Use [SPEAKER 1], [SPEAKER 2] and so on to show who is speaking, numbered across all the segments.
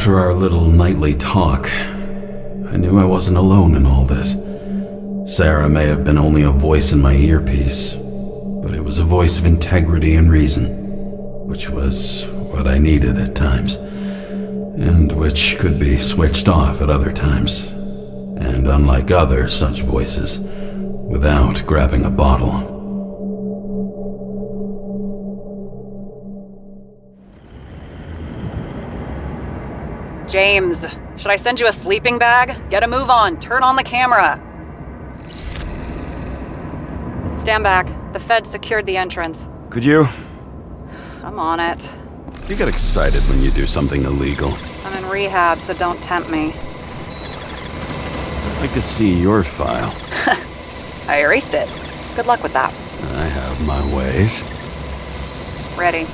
[SPEAKER 1] After our little nightly talk, I knew I wasn't alone in all this. Sarah may have been only a voice in my earpiece, but it was a voice of integrity and reason, which was what I needed at times, and which could be switched off at other times, and unlike other such voices, without grabbing a bottle.
[SPEAKER 2] James, should I send you a sleeping bag? Get a move on, turn on the camera. Stand back. The Fed secured the entrance.
[SPEAKER 1] Could you?
[SPEAKER 2] I'm on it.
[SPEAKER 1] You get excited when you do something illegal.
[SPEAKER 2] I'm in rehab, so don't tempt me.
[SPEAKER 1] I'd like to see your file.
[SPEAKER 2] I erased it. Good luck with that.
[SPEAKER 1] I have my ways.
[SPEAKER 2] Ready.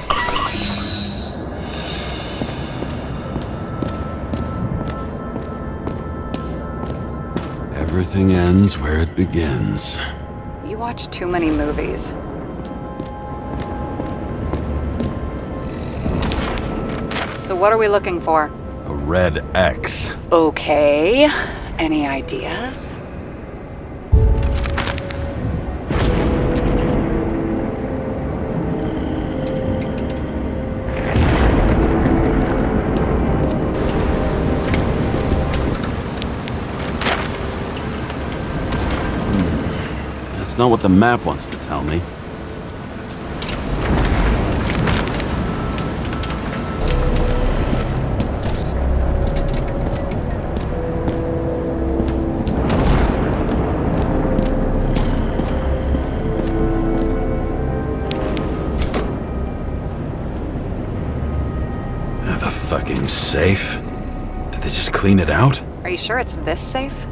[SPEAKER 1] Everything ends where it begins.
[SPEAKER 2] You watch too many movies. So what are we looking for?
[SPEAKER 1] A red X.
[SPEAKER 2] Okay. Any ideas?
[SPEAKER 1] That's not what the map wants to tell me. The fucking safe? Did they just clean it out?
[SPEAKER 2] Are you sure it's this safe?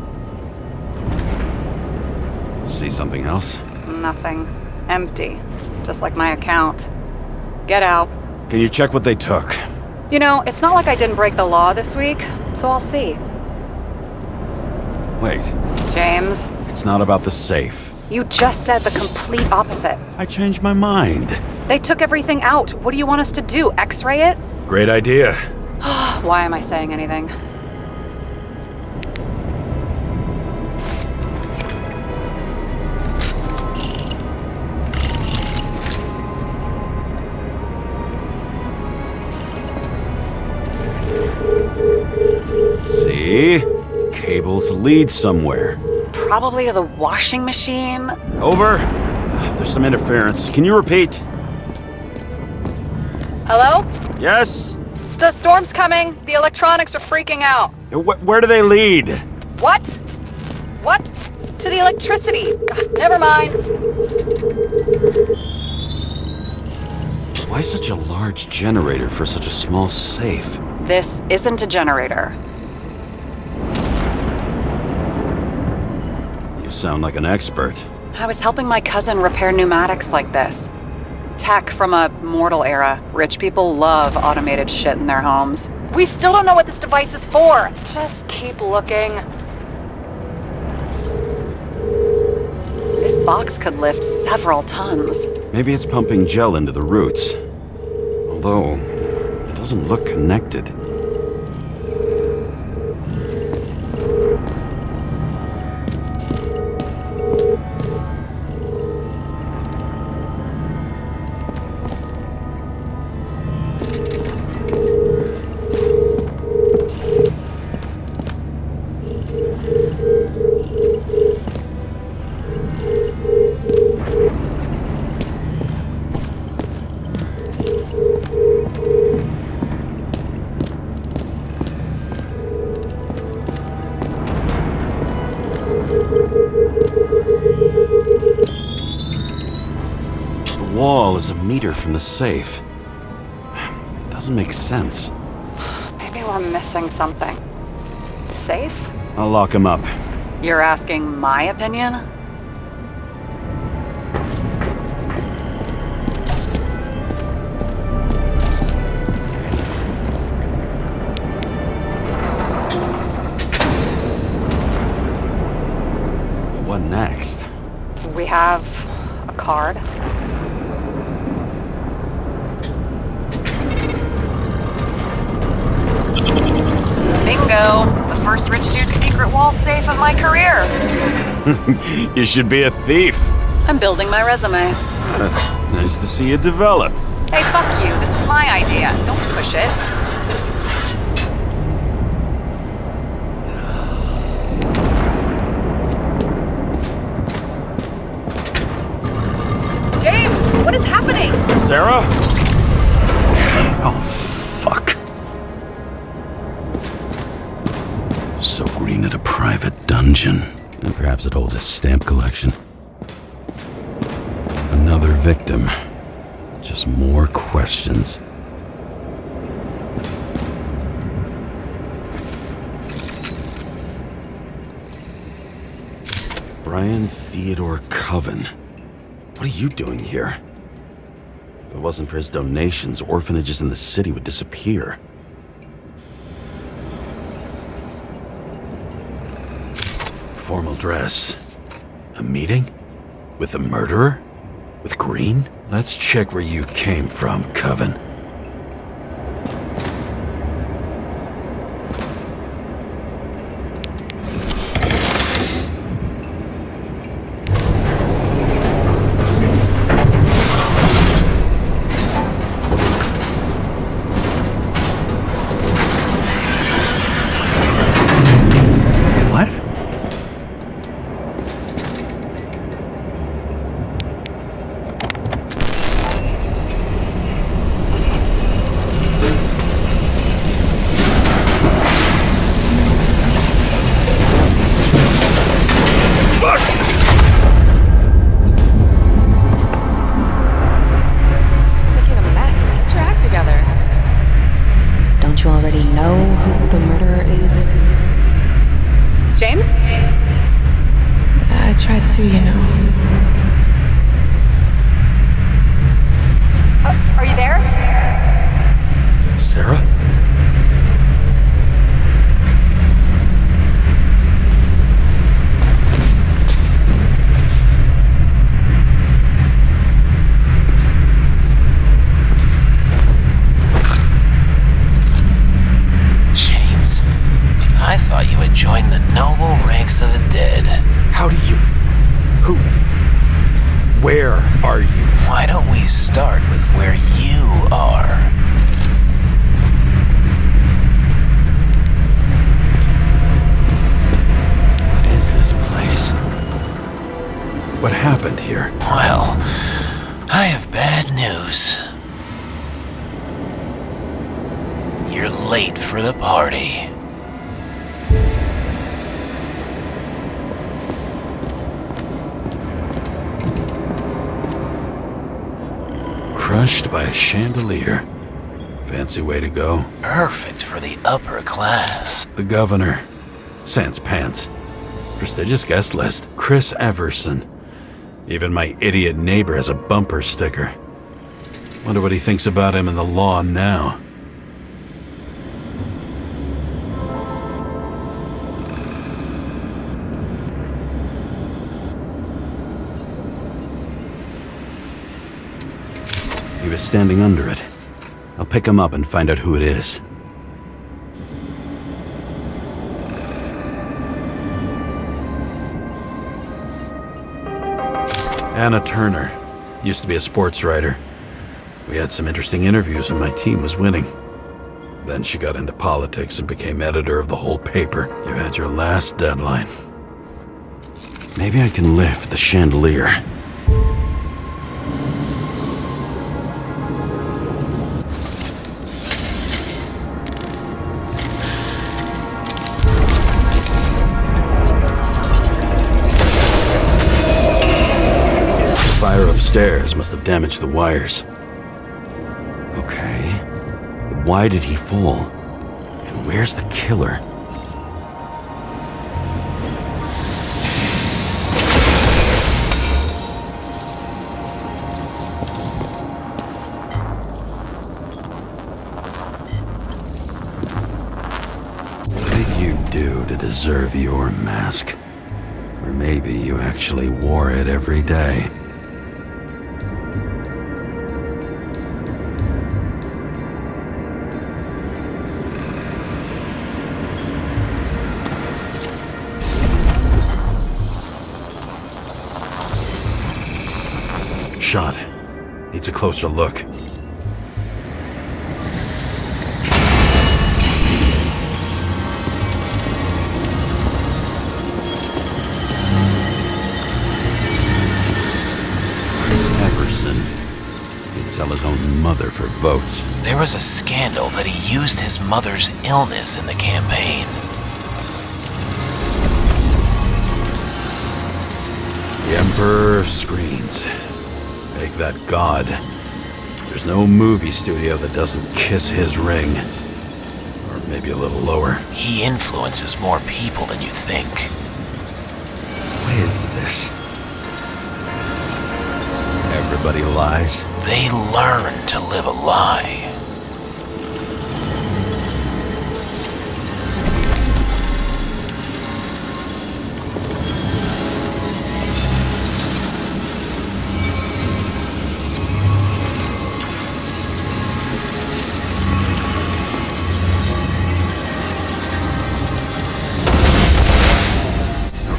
[SPEAKER 1] See something else?
[SPEAKER 2] Nothing. Empty. Just like my account. Get out.
[SPEAKER 1] Can you check what they took?
[SPEAKER 2] You know, it's not like I didn't break the law this week, so I'll see.
[SPEAKER 1] Wait,
[SPEAKER 2] James,
[SPEAKER 1] it's not about the safe.
[SPEAKER 2] you just said the complete opposite.
[SPEAKER 1] I changed my mind.
[SPEAKER 2] They took everything out. What do you want us to do? X-ray it?
[SPEAKER 1] Great idea.
[SPEAKER 2] Why am I saying anything?
[SPEAKER 1] See? Cables lead somewhere.
[SPEAKER 2] Probably to the washing machine.
[SPEAKER 1] Over. There's some interference. Can you repeat?
[SPEAKER 2] Hello?
[SPEAKER 1] Yes?
[SPEAKER 2] Storm's coming. The electronics are freaking out.
[SPEAKER 1] Where do they lead?
[SPEAKER 2] What? What? To the electricity. Never mind.
[SPEAKER 1] Why such a large generator for such a small safe?
[SPEAKER 2] This isn't a generator.
[SPEAKER 1] You sound like an expert.
[SPEAKER 2] I was helping my cousin repair pneumatics like this. Tech from a mortal era. Rich people love automated shit in their homes. We still don't know what this device is for. Just keep looking. This box could lift several tons.
[SPEAKER 1] Maybe it's pumping gel into the roots. Although, it doesn't look connected. The wall is a meter from the safe. It doesn't make sense.
[SPEAKER 2] Maybe we're missing something. Safe?
[SPEAKER 1] I'll lock him up.
[SPEAKER 2] You're asking my opinion?
[SPEAKER 1] What next?
[SPEAKER 2] We have a card. go. The first rich dude's secret wall safe of my career.
[SPEAKER 3] You should be a thief.
[SPEAKER 2] I'm building my resume.
[SPEAKER 3] Nice to see you develop.
[SPEAKER 2] Hey, fuck you. This is my idea. Don't push it. James, what is happening?
[SPEAKER 3] Sarah?
[SPEAKER 1] Oh, fuck. So green at a private dungeon. And perhaps it holds a stamp collection. Another victim. Just more questions. Brian Theodore Coven. What are you doing here? If it wasn't for his donations, orphanages in the city would disappear. Formal dress. A meeting? With the murderer? With Green? Let's check where you came from, Coven.
[SPEAKER 2] Are you there?
[SPEAKER 1] Sarah?
[SPEAKER 4] James, I thought you had joined the noble ranks of the dead.
[SPEAKER 1] How do you... Who... Where are you?
[SPEAKER 4] Why don't we start with where you are?
[SPEAKER 1] What is this place? What happened here?
[SPEAKER 4] Well, I have bad news. You're late for the party.
[SPEAKER 1] Crushed by a chandelier. Fancy way to go.
[SPEAKER 4] Perfect for the upper class.
[SPEAKER 1] The governor. Sans pants. Prestigious guest list. Chris Everson. Even my idiot neighbor has a bumper sticker. Wonder what he thinks about him in the law now. He was standing under it. I'll pick him up and find out who it is. Anna Turner. Used to be a sports writer. We had some interesting interviews when my team was winning. Then she got into politics and became editor of the whole paper. You had your last deadline. Maybe I can lift the chandelier. Fire upstairs must have damaged the wires. Okay. Why did he fall? And where's the killer? What did you do to deserve your mask? Or maybe you actually wore it every day. shot. Needs a closer look. He'd sell his own mother for votes.
[SPEAKER 4] There was a scandal that he used his mother's illness in the campaign.
[SPEAKER 1] The Emperor of Screens. Make that god. There's no movie studio that doesn't kiss his ring. Or maybe a little lower.
[SPEAKER 4] He influences more people than you think.
[SPEAKER 1] What is this? Everybody lies?
[SPEAKER 4] They learn to live a lie.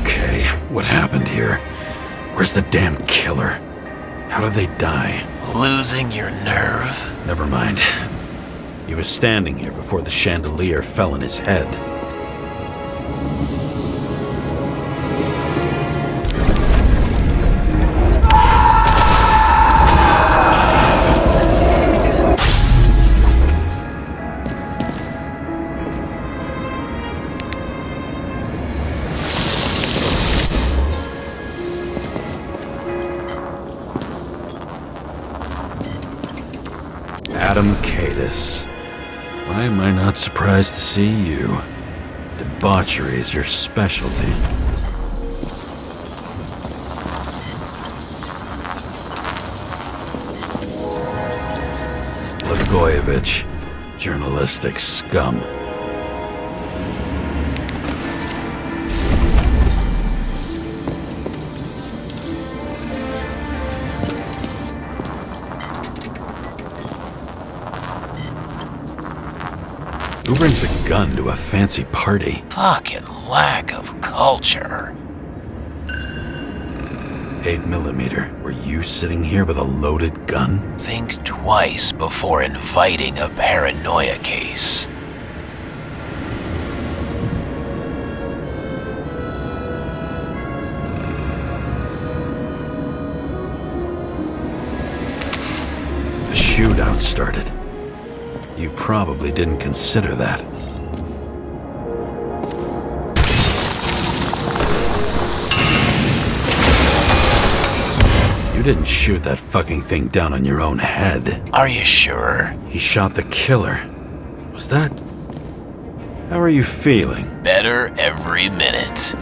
[SPEAKER 1] Okay, what happened here? Where's the damn killer? How did they die?
[SPEAKER 4] Losing your nerve?
[SPEAKER 1] Never mind. He was standing here before the chandelier fell on his head. Adam Cadis. Why am I not surprised to see you? Debauchery is your specialty. Blagojevich, journalistic scum. Who brings a gun to a fancy party?
[SPEAKER 4] Fucking lack of culture.
[SPEAKER 1] 8mm. Were you sitting here with a loaded gun?
[SPEAKER 4] Think twice before inviting a paranoia case.
[SPEAKER 1] The shootout started. You probably didn't consider that. You didn't shoot that fucking thing down on your own head.
[SPEAKER 4] Are you sure?
[SPEAKER 1] He shot the killer. Was that... How are you feeling?
[SPEAKER 4] Better every minute.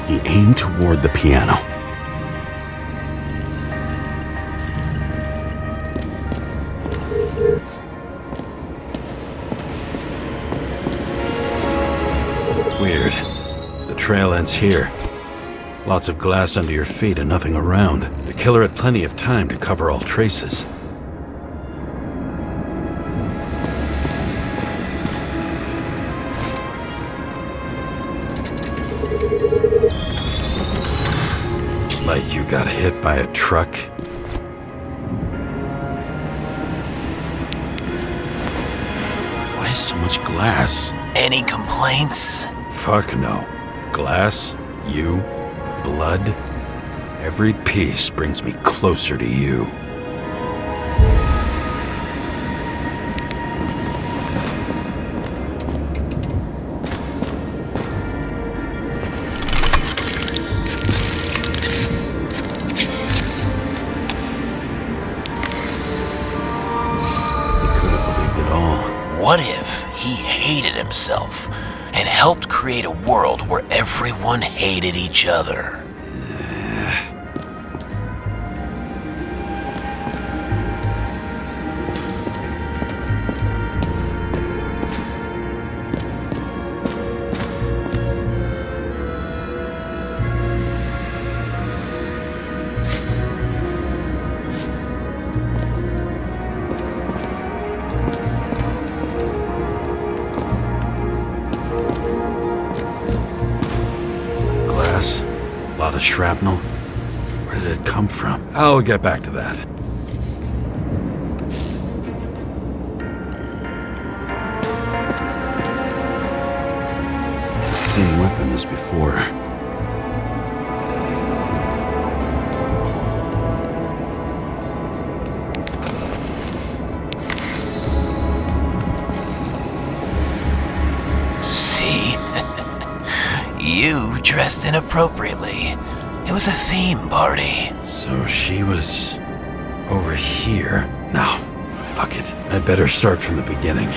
[SPEAKER 1] He aimed toward the piano. Weird. The trail ends here. Lots of glass under your feet and nothing around. The killer had plenty of time to cover all traces. Like you got hit by a truck? Why so much glass?
[SPEAKER 4] Any complaints?
[SPEAKER 1] Fuck no. Glass, you, blood. Every piece brings me closer to you.
[SPEAKER 4] What if he hated himself and helped create a world where everyone hated each other?
[SPEAKER 1] lot of shrapnel? Where did it come from? I'll get back to that. Same weapon as before.
[SPEAKER 4] See? You dressed inappropriately. It was a theme party.
[SPEAKER 1] So she was over here. No, fuck it. I'd better start from the beginning.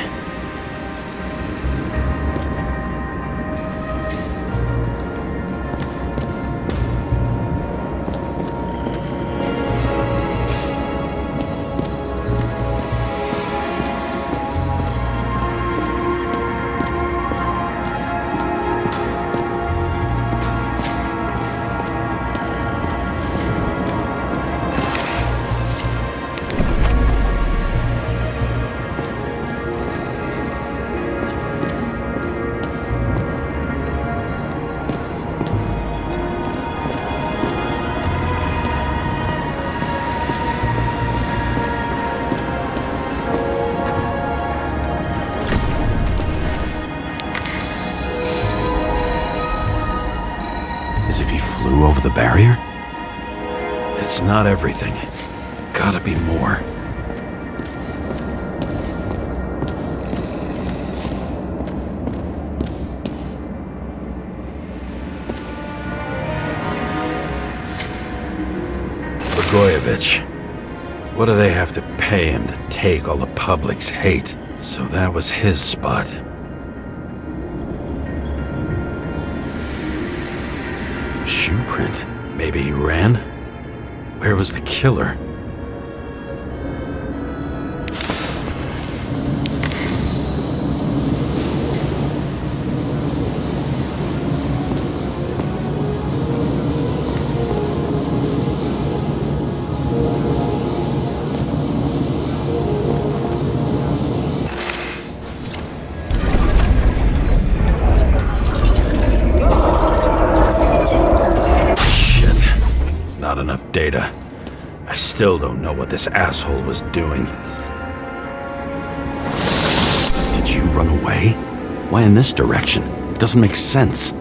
[SPEAKER 1] As if he flew over the barrier? It's not everything. Gotta be more. Blagojevich. What do they have to pay him to take all the public's hate? So that was his spot. Shoe print. Maybe he ran? Where was the killer? Not enough data. I still don't know what this asshole was doing. Did you run away? Why in this direction? It doesn't make sense.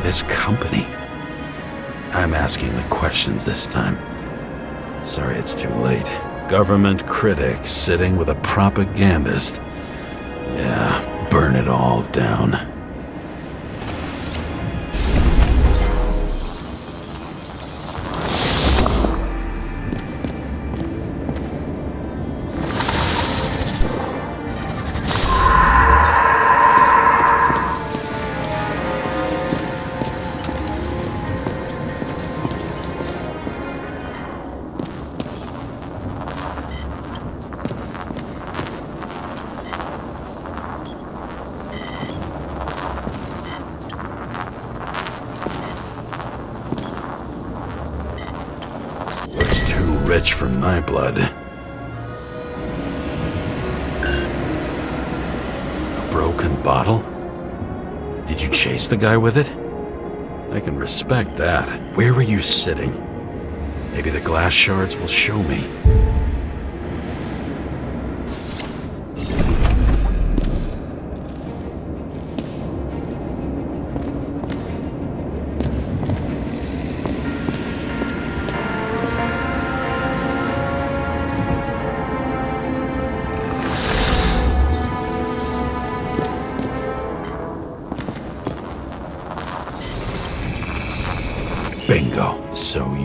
[SPEAKER 1] This company? I'm asking the questions this time. Sorry it's too late. Government critic sitting with a propagandist. Yeah, burn it all down. Rich for my blood. A broken bottle? Did you chase the guy with it? I can respect that. Where were you sitting? Maybe the glass shards will show me.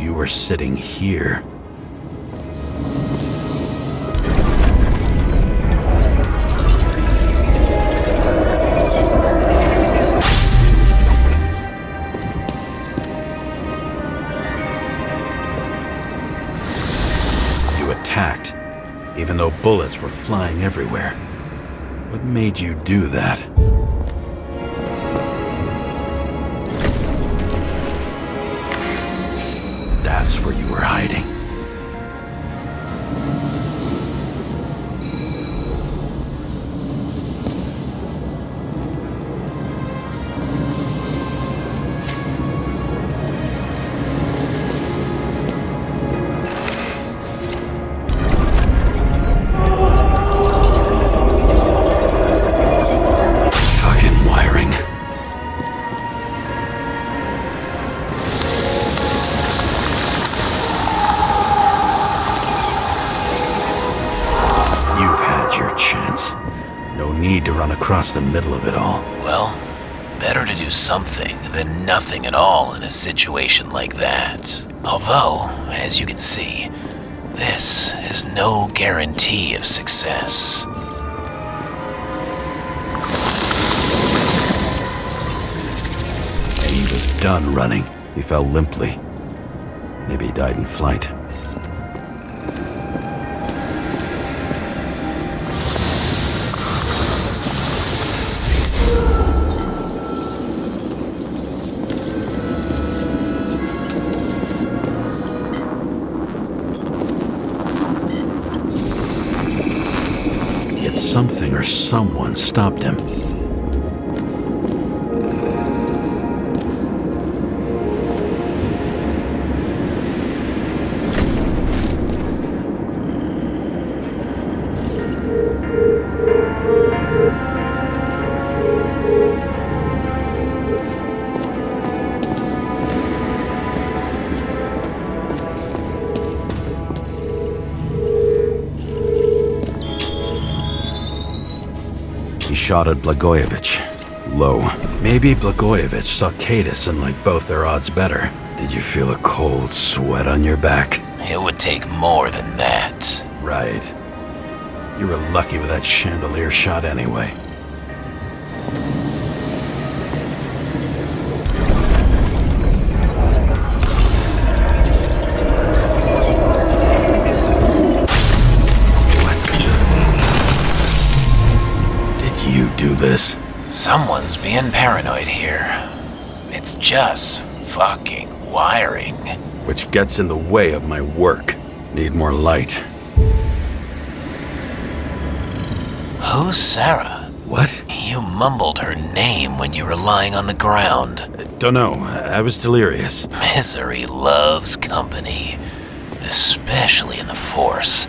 [SPEAKER 1] you were sitting here. You attacked, even though bullets were flying everywhere. What made you do that? That's where you were hiding. Fucking wiring. You've had your chance. No need to run across the middle of it all.
[SPEAKER 4] Well, better to do something than nothing at all in a situation like that. Although, as you can see, this is no guarantee of success.
[SPEAKER 1] He was done running. He fell limply. Maybe he died in flight. Yet something or someone stopped him. He shot at Blagojevich. Low. Maybe Blagojevich saw Kadis and liked both their odds better. Did you feel a cold sweat on your back?
[SPEAKER 4] It would take more than that.
[SPEAKER 1] Right. You were lucky with that chandelier shot anyway. You do this?
[SPEAKER 4] Someone's being paranoid here. It's just fucking wiring.
[SPEAKER 1] Which gets in the way of my work. Need more light.
[SPEAKER 4] Who's Sarah?
[SPEAKER 1] What?
[SPEAKER 4] You mumbled her name when you were lying on the ground.
[SPEAKER 1] Don't know. I was delirious.
[SPEAKER 4] Misery loves company, especially in the Force.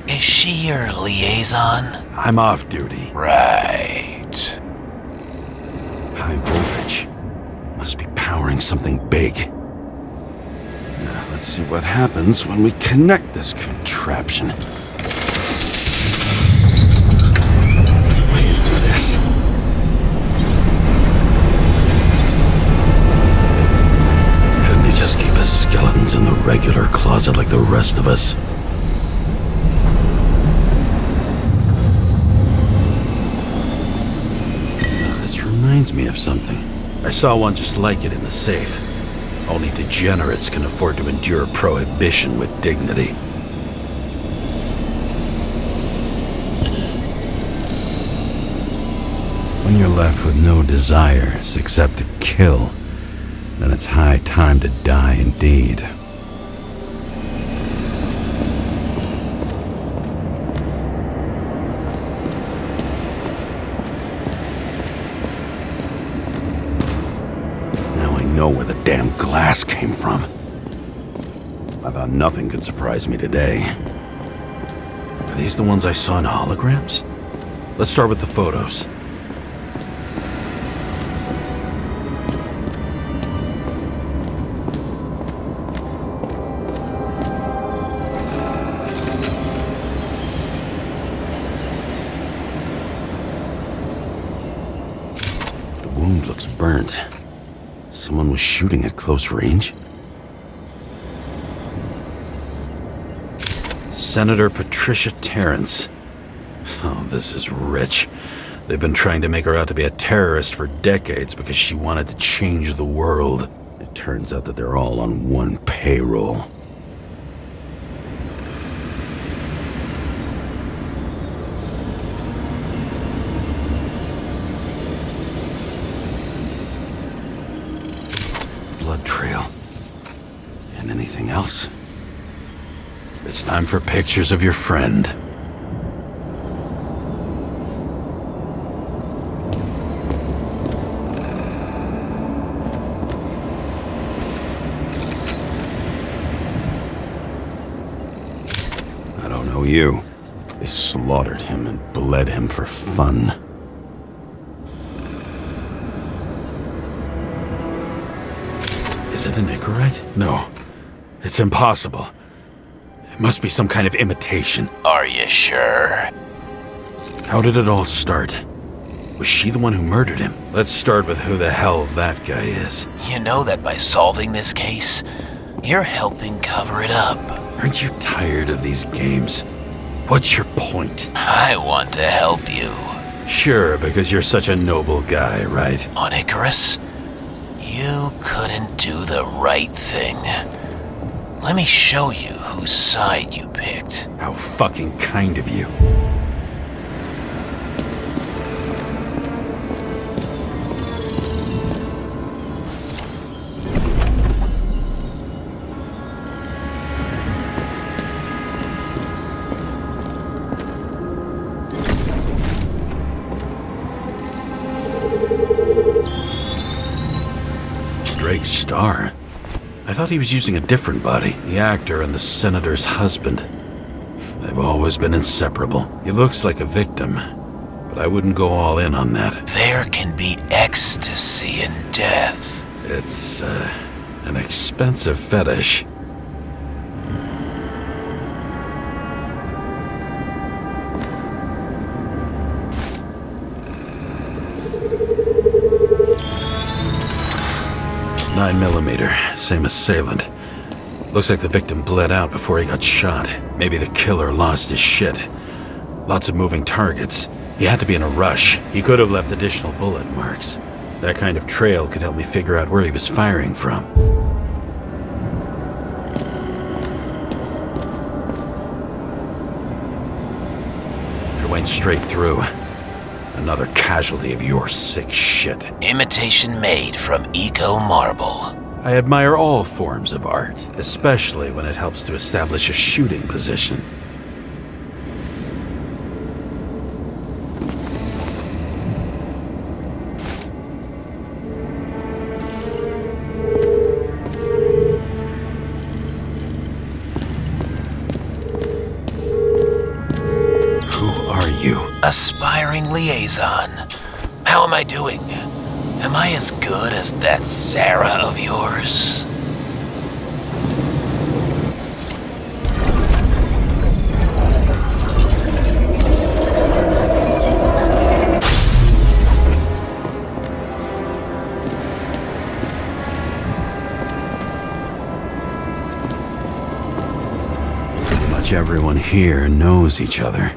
[SPEAKER 4] Is she your liaison?
[SPEAKER 1] I'm off duty.
[SPEAKER 4] Right.
[SPEAKER 1] High voltage. Must be powering something big. Now, let's see what happens when we connect this contraption. Wait for this. Couldn't he just keep his skeletons in the regular closet like the rest of us? Reminds me of something. I saw one just like it in the safe. Only degenerates can afford to endure prohibition with dignity. When you're left with no desires except to kill, then it's high time to die indeed. Know where the damn glass came from. I thought nothing could surprise me today. Are these the ones I saw in holograms? Let's start with the photos. The wound looks burnt. Someone was shooting at close range? Senator Patricia Terrence. Oh, this is rich. They've been trying to make her out to be a terrorist for decades because she wanted to change the world. It turns out that they're all on one payroll. Blood trail. And anything else? It's time for pictures of your friend. I don't know you. They slaughtered him and bled him for fun. Is it an Icarite? No. It's impossible. It must be some kind of imitation.
[SPEAKER 4] Are you sure?
[SPEAKER 1] How did it all start? Was she the one who murdered him? Let's start with who the hell that guy is.
[SPEAKER 4] You know that by solving this case, you're helping cover it up.
[SPEAKER 1] Aren't you tired of these games? What's your point?
[SPEAKER 4] I want to help you.
[SPEAKER 1] Sure, because you're such a noble guy, right?
[SPEAKER 4] On Icarus, you couldn't do the right thing. Let me show you whose side you picked.
[SPEAKER 1] How fucking kind of you. Drake's star. I thought he was using a different body. The actor and the senator's husband. They've always been inseparable. He looks like a victim, but I wouldn't go all in on that.
[SPEAKER 4] There can be ecstasy in death.
[SPEAKER 1] It's, an expensive fetish. .9mm, same assailant. Looks like the victim bled out before he got shot. Maybe the killer lost his shit. Lots of moving targets. He had to be in a rush. He could have left additional bullet marks. That kind of trail could help me figure out where he was firing from. It went straight through. Another casualty of your sick shit.
[SPEAKER 4] Imitation made from eco marble.
[SPEAKER 1] I admire all forms of art, especially when it helps to establish a shooting position. Who are you?
[SPEAKER 4] Aspiring liaison. How am I doing? Am I as good as that Sarah of yours?
[SPEAKER 1] Pretty much everyone here knows each other.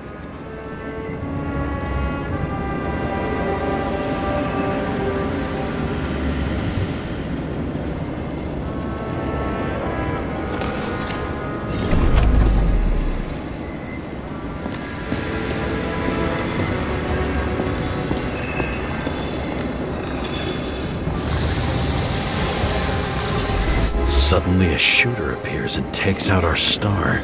[SPEAKER 1] Suddenly a shooter appears and takes out our star.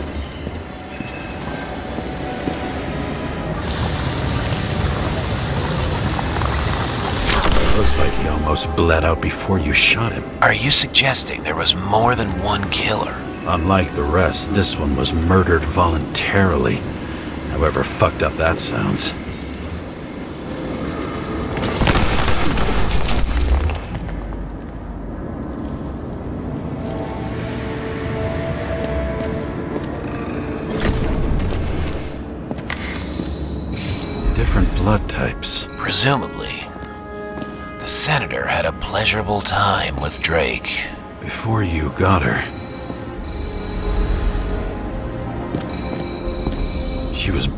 [SPEAKER 1] Looks like he almost bled out before you shot him.
[SPEAKER 4] Are you suggesting there was more than one killer?
[SPEAKER 1] Unlike the rest, this one was murdered voluntarily. However fucked up that sounds. Different blood types.
[SPEAKER 4] Presumably, the senator had a pleasurable time with Drake.
[SPEAKER 1] Before you got her.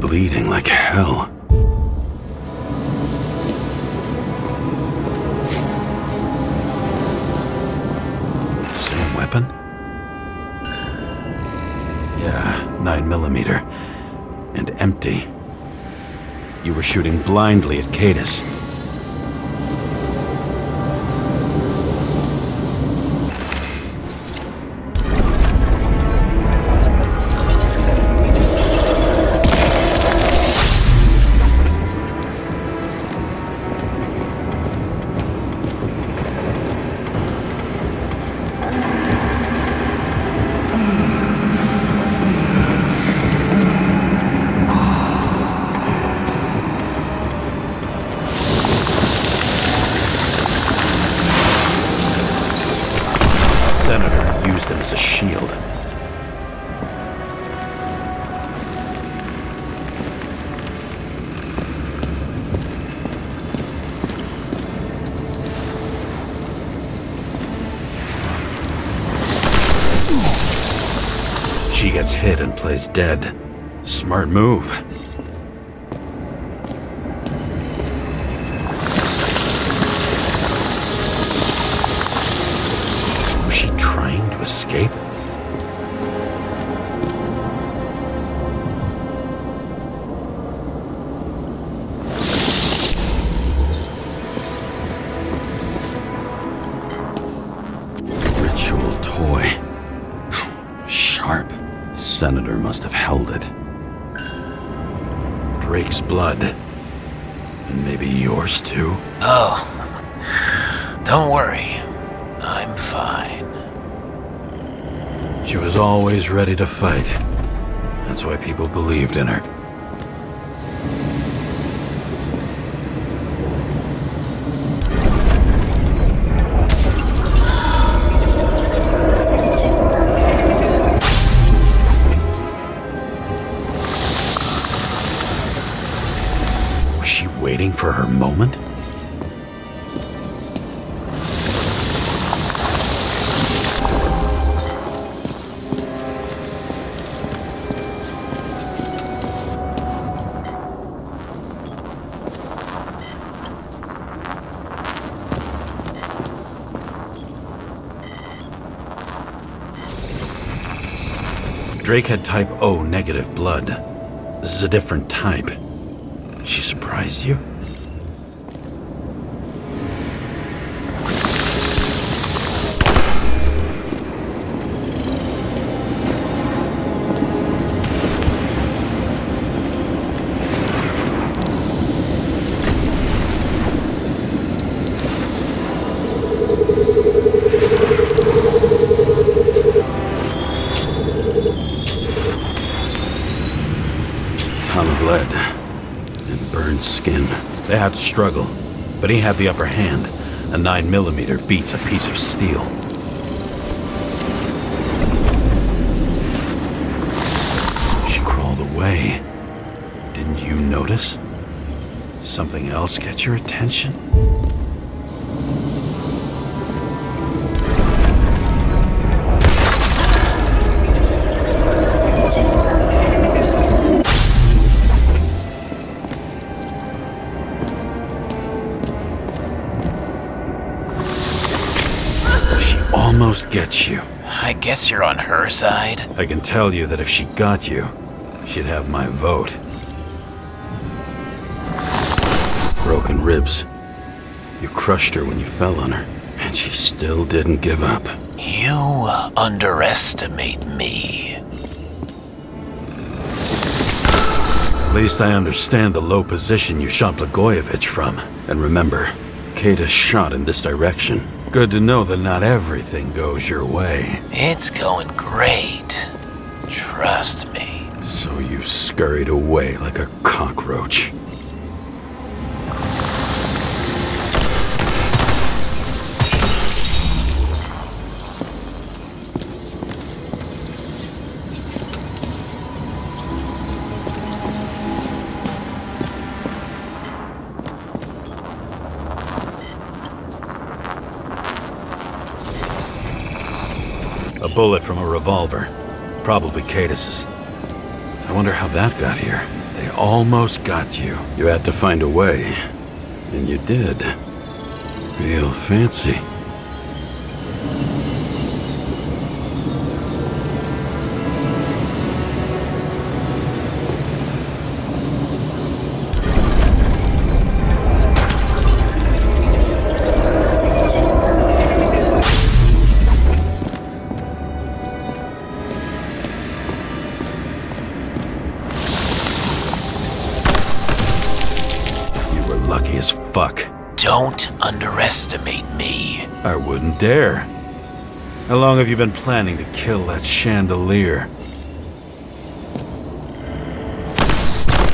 [SPEAKER 1] bleeding like hell. Same weapon? Yeah, 9mm. And empty. You were shooting blindly at Cadus. Used them as a shield. She gets hit and plays dead. Smart move. Escape? Ritual toy. Sharp. Senator must have held it. Drake's blood. And maybe yours too?
[SPEAKER 4] Oh, don't worry. I'm fine.
[SPEAKER 1] She was always ready to fight. That's why people believed in her. Was she waiting for her moment? Drake had type O negative blood. This is a different type. She surprised you? Ton of lead and burned skin. They had to struggle, but he had the upper hand. A 9mm beats a piece of steel. She crawled away. Didn't you notice? Something else get your attention? Almost gets you.
[SPEAKER 4] I guess you're on her side.
[SPEAKER 1] I can tell you that if she got you, she'd have my vote. Broken ribs. You crushed her when you fell on her, and she still didn't give up.
[SPEAKER 4] You underestimate me.
[SPEAKER 1] At least I understand the low position you shot Blagojevich from. And remember, Cadus shot in this direction. Good to know that not everything goes your way.
[SPEAKER 4] It's going great. Trust me.
[SPEAKER 1] So you scurried away like a cockroach. A bullet from a revolver. Probably Cadus's. I wonder how that got here. They almost got you. You had to find a way. And you did. Real fancy. Lucky as fuck.
[SPEAKER 4] Don't underestimate me.
[SPEAKER 1] I wouldn't dare. How long have you been planning to kill that chandelier?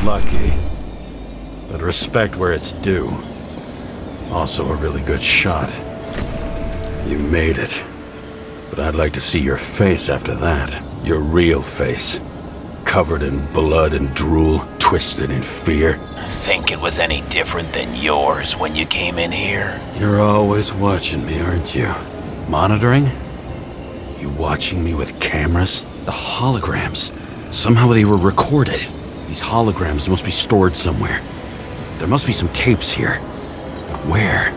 [SPEAKER 1] Lucky. But respect where it's due. Also a really good shot. You made it. But I'd like to see your face after that. Your real face. Covered in blood and drool, twisted in fear.
[SPEAKER 4] Think it was any different than yours when you came in here?
[SPEAKER 1] You're always watching me, aren't you? Monitoring? You watching me with cameras? The holograms. Somehow they were recorded. These holograms must be stored somewhere. There must be some tapes here. But where?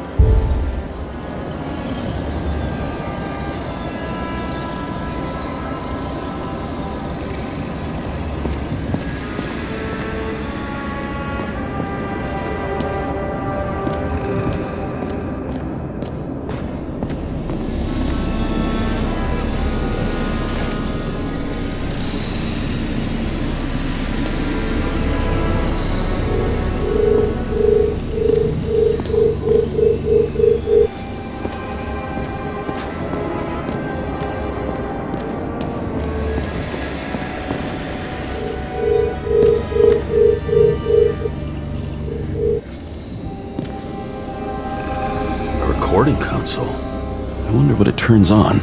[SPEAKER 1] Recording console. I wonder what it turns on.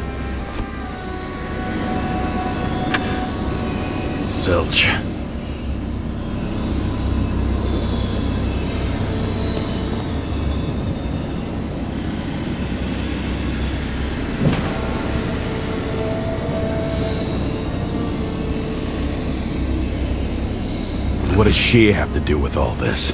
[SPEAKER 1] Zilch. What does she have to do with all this?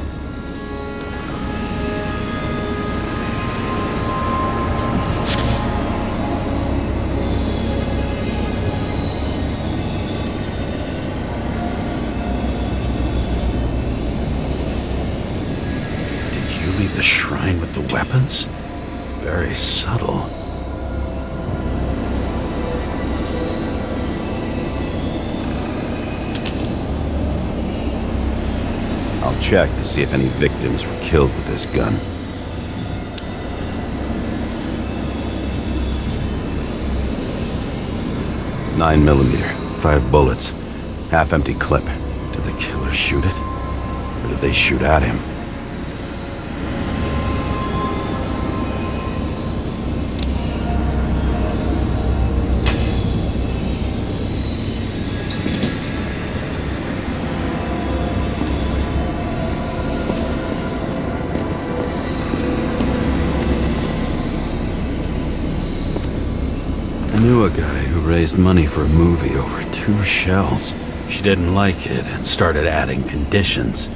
[SPEAKER 1] Leave the shrine with the weapons? Very subtle. I'll check to see if any victims were killed with this gun. .9mm, 5 bullets, half-empty clip. Did the killer shoot it? Or did they shoot at him? I knew a guy who raised money for a movie over 2 shells. She didn't like it and started adding conditions.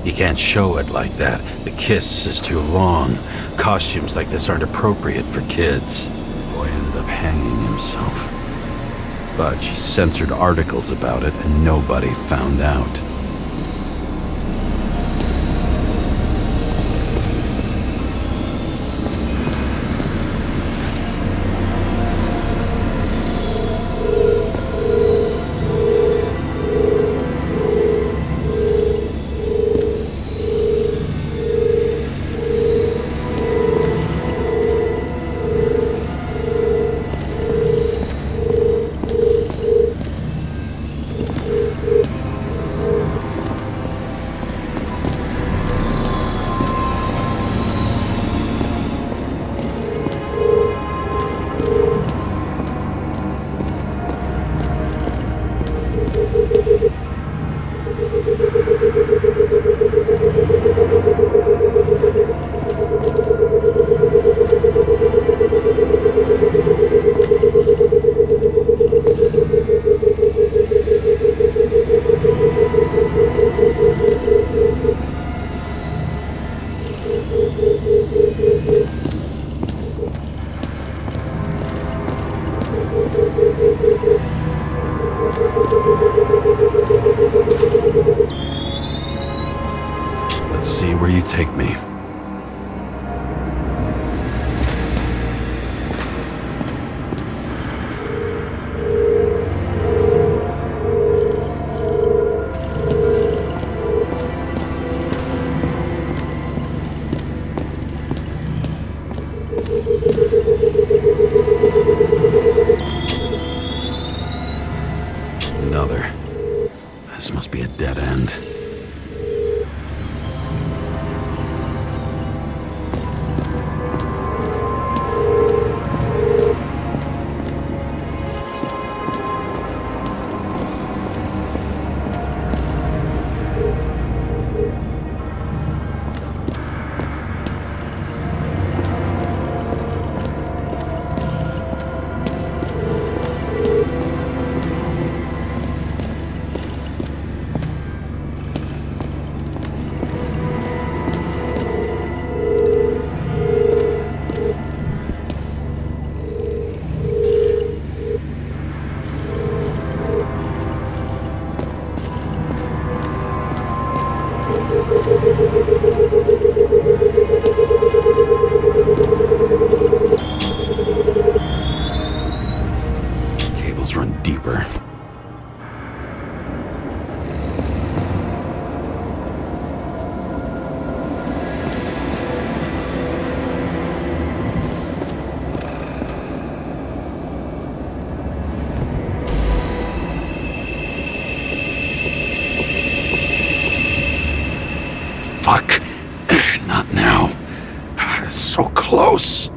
[SPEAKER 1] You can't show it like that. The kiss is too long. Costumes like this aren't appropriate for kids. The boy ended up hanging himself. But she censored articles about it and nobody found out. take me. Another. This must be a dead end. Cables run deeper. Fuck. Not now. It's so close.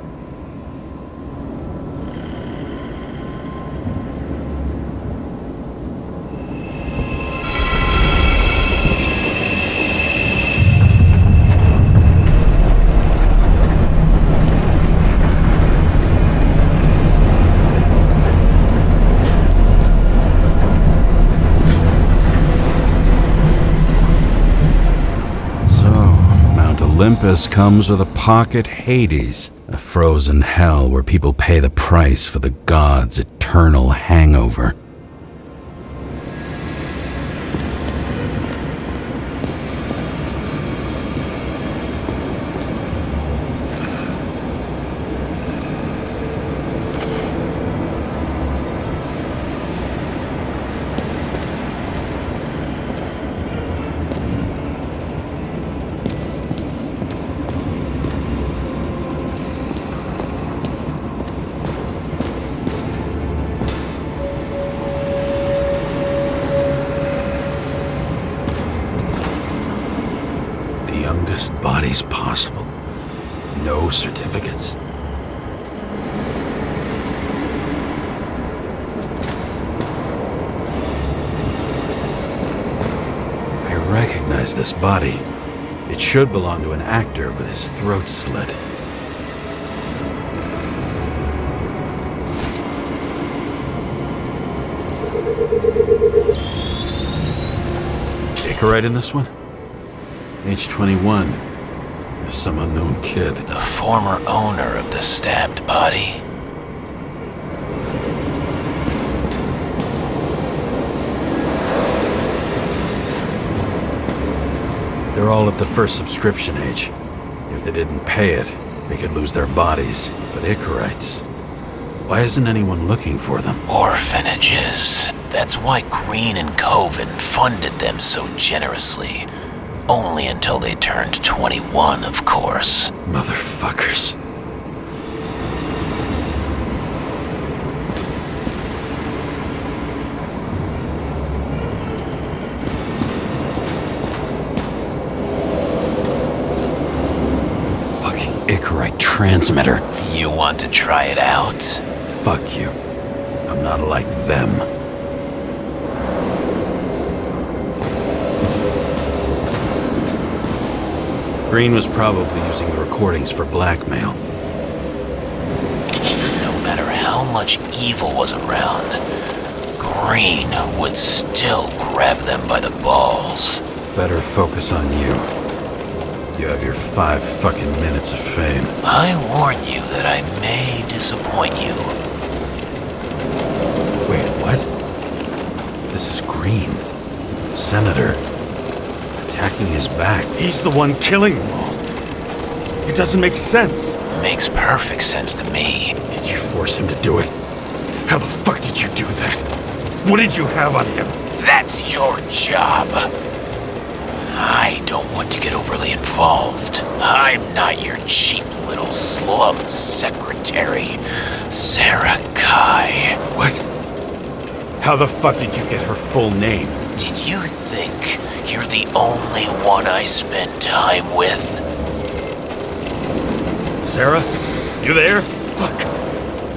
[SPEAKER 1] Olympus comes with a pocket Hades, a frozen hell where people pay the price for the gods' eternal hangover. Youngest bodies possible. No certificates. I recognize this body. It should belong to an actor with his throat slit. Icarite in this one? Age 21. There's some unknown kid.
[SPEAKER 4] The former owner of the stabbed body.
[SPEAKER 1] They're all at the first subscription age. If they didn't pay it, they could lose their bodies. But Icarites, why isn't anyone looking for them?
[SPEAKER 4] Orphanages. That's why Green and Coven funded them so generously. Only until they turned 21, of course.
[SPEAKER 1] Motherfuckers. Fucking Icarite transmitter.
[SPEAKER 4] You want to try it out?
[SPEAKER 1] Fuck you. I'm not like them. Green was probably using the recordings for blackmail.
[SPEAKER 4] No matter how much evil was around, Green would still grab them by the balls.
[SPEAKER 1] Better focus on you. You have your 5 fucking minutes of fame.
[SPEAKER 4] I warn you that I may disappoint you.
[SPEAKER 1] Wait, what? This is Green. Senator. Attack
[SPEAKER 3] backing his back. He's the one killing them all. It doesn't make sense.
[SPEAKER 4] Makes perfect sense to me.
[SPEAKER 3] Did you force him to do it? How the fuck did you do that? What did you have on him?
[SPEAKER 4] That's your job. I don't want to get overly involved. I'm not your cheap little slum secretary, Sarah Kai.
[SPEAKER 3] What? How the fuck did you get her full name?
[SPEAKER 4] Did you think you're the only one I spend time with?
[SPEAKER 3] Sarah? You there? Fuck.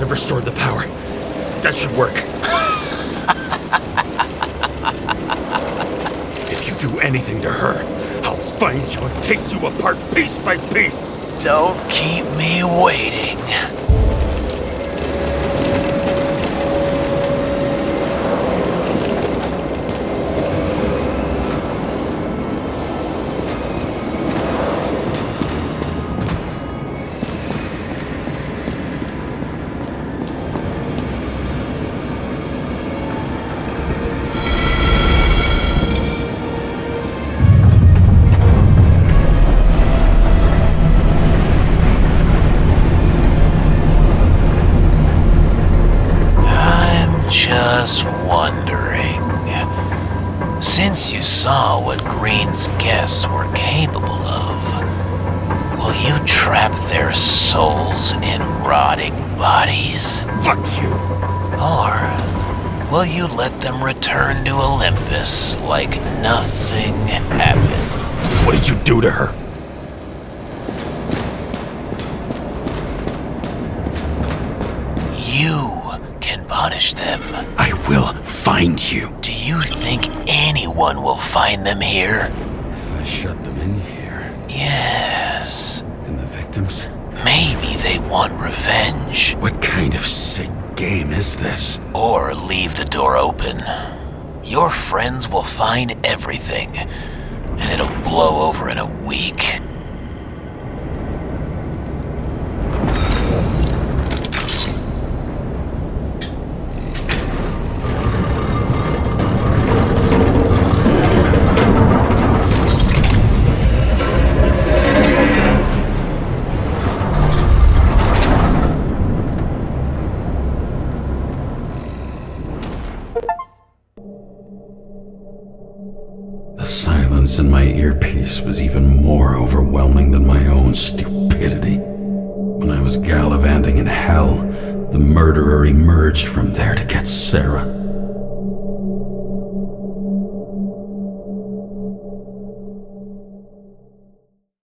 [SPEAKER 3] I've restored the power. That should work. If you do anything to her, I'll find you and take you apart piece by piece.
[SPEAKER 4] Don't keep me waiting. Just wondering, since you saw what Green's guests were capable of, will you trap their souls in rotting bodies?
[SPEAKER 3] Fuck you!
[SPEAKER 4] Or will you let them return to Olympus like nothing happened?
[SPEAKER 3] What did you do to her?
[SPEAKER 4] You can punish them.
[SPEAKER 3] I will find you.
[SPEAKER 4] Do you think anyone will find them here?
[SPEAKER 1] If I shut them in here,
[SPEAKER 4] Yes.
[SPEAKER 1] and the victims?
[SPEAKER 4] Maybe they want revenge.
[SPEAKER 3] What kind of sick game is this?
[SPEAKER 4] Or leave the door open. Your friends will find everything, and it'll blow over in a week.
[SPEAKER 1] The silence in my earpiece was even more overwhelming than my own stupidity. When I was gallivanting in hell, the murderer emerged from there to get Sarah.